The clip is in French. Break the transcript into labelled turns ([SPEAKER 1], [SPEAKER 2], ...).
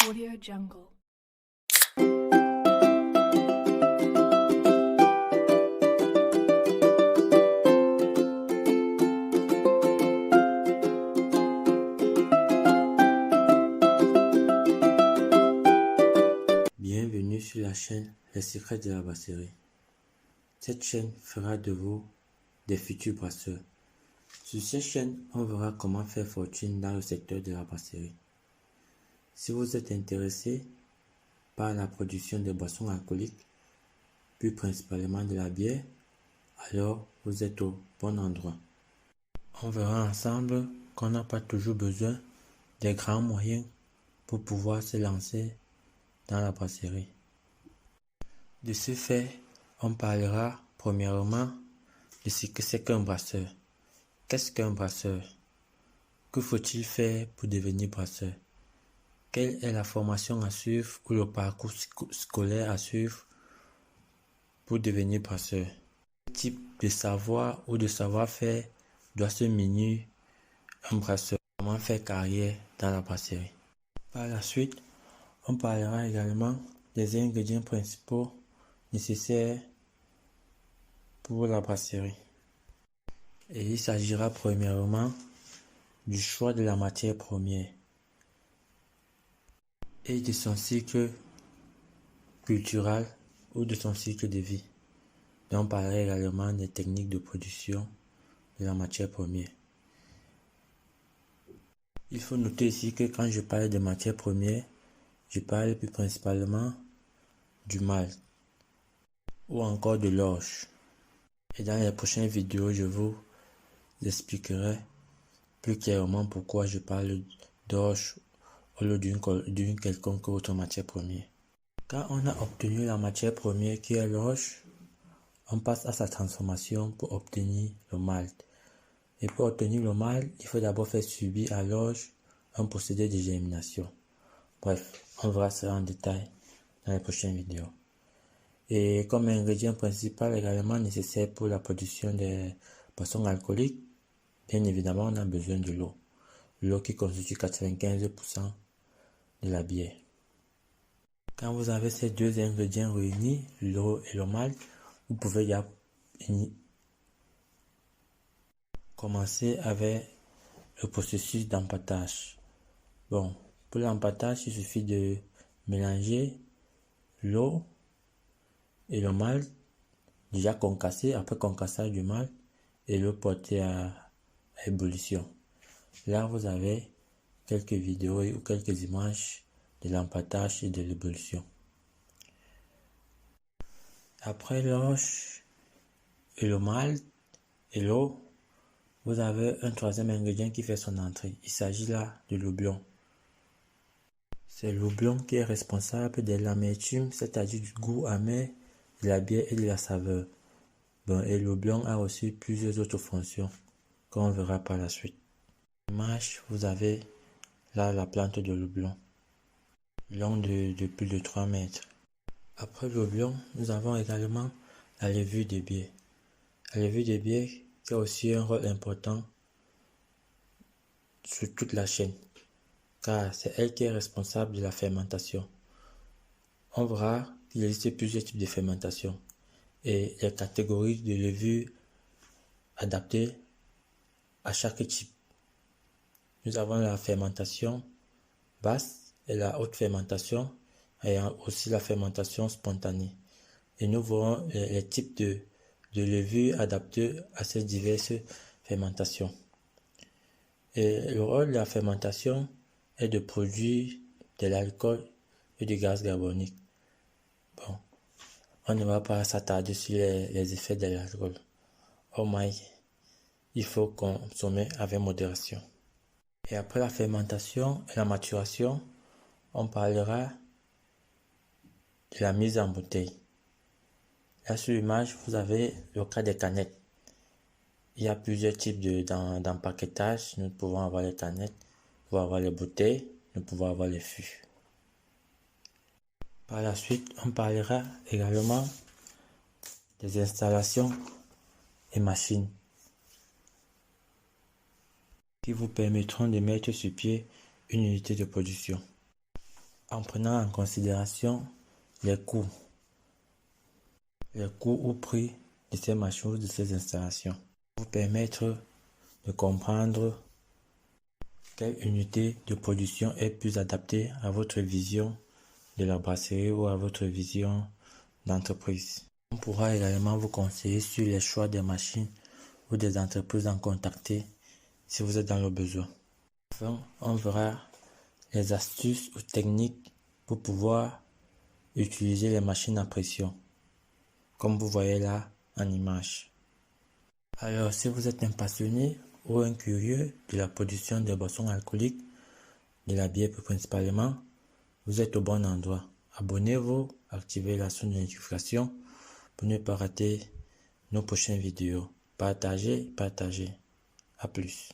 [SPEAKER 1] Audio Jungle.
[SPEAKER 2] Bienvenue sur la chaîne Les Secrets de la Brasserie. Cette chaîne fera de vous des futurs brasseurs. Sur cette chaîne, on verra comment faire fortune dans le secteur de la brasserie. Si vous êtes intéressé par la production de boissons alcooliques, plus principalement de la bière, alors vous êtes au bon endroit. On verra ensemble qu'on n'a pas toujours besoin des grands moyens pour pouvoir se lancer dans la brasserie. De ce fait, on parlera premièrement de ce que c'est qu'un brasseur. Qu'est-ce qu'un brasseur? Que faut-il faire pour devenir brasseur? Quelle est la formation à suivre ou le parcours scolaire à suivre pour devenir brasseur? Quel type de savoir ou de savoir-faire doit se munir un brasseur? Comment faire carrière dans la brasserie? Par la suite, on parlera également des ingrédients principaux nécessaires pour la brasserie. Et il s'agira premièrement du choix de la matière première et de son cycle culturel ou de son cycle de vie. Et on parlera également des techniques de production de la matière première. Il faut noter ici que quand je parle de matière première, je parle plus principalement du malt ou encore de l'orge. Et dans les prochaines vidéos, je vous expliquerai plus clairement pourquoi je parle d'orge au lieu d'une quelconque autre matière première. Quand on a obtenu la matière première qui est l'orge, on passe à sa transformation pour obtenir le malt. Et pour obtenir le malt, il faut d'abord faire subir à l'orge un procédé de germination. Bref, on verra cela en détail dans les prochaines vidéos. Et comme ingrédient principal également nécessaire pour la production des boissons alcooliques, bien évidemment, on a besoin de l'eau. L'eau qui constitue 95% de la bière. Quand vous avez ces deux ingrédients réunis, l'eau et le malt, vous pouvez commencer avec le processus d'empâtage. Bon, pour l'empâtage, il suffit de mélanger l'eau et le malt déjà concassé, après concassage du malt, et le porter à ébullition. Là, vous avez quelques vidéos ou quelques images de l'empâtage et de l'ébullition. Après l'orge et le malt et l'eau, vous avez un troisième ingrédient qui fait son entrée. Il s'agit là de l'houblon. C'est l'houblon qui est responsable de l'amertume, c'est-à-dire du goût amer de la bière et de la saveur. Bon, et l'houblon a aussi plusieurs autres fonctions qu'on verra par la suite. L'image, vous avez là la plante de l'houblon, longue de plus de 3 mètres. Après l'houblon, nous avons également la levure de bière. La levure de bière qui a aussi un rôle important sur toute la chaîne, car c'est elle qui est responsable de la fermentation. On verra qu'il existe plusieurs types de fermentation et les catégories de levure adaptées à chaque type. Nous avons la fermentation basse et la haute fermentation et aussi la fermentation spontanée. Et nous verrons les types de levure adaptées à ces diverses fermentations. Et le rôle de la fermentation est de produire de l'alcool et du gaz carbonique. Bon, on ne va pas s'attarder sur les effets de l'alcool. Oh my, il faut consommer avec modération. Et après la fermentation et la maturation, on parlera de la mise en bouteille. Là sur l'image, vous avez le cas des canettes. Il y a plusieurs types d'empaquetage. Nous pouvons avoir les canettes, nous pouvons avoir les bouteilles, nous pouvons avoir les fûts. Par la suite, on parlera également des installations et machines qui vous permettront de mettre sur pied une unité de production. en prenant en considération les coûts ou prix de ces machines ou de ces installations. Vous permettre de comprendre quelle unité de production est plus adaptée à votre vision de la brasserie ou à votre vision d'entreprise. On pourra également vous conseiller sur les choix des machines ou des entreprises à contacter si vous êtes dans le besoin. Enfin, on verra les astuces ou techniques pour pouvoir utiliser les machines à pression, comme vous voyez là en image. Alors, si vous êtes un passionné ou un curieux de la production de boissons alcooliques, de la bière principalement, vous êtes au bon endroit. Abonnez-vous, activez la sonde de notification pour ne pas rater nos prochaines vidéos. Partagez. À plus.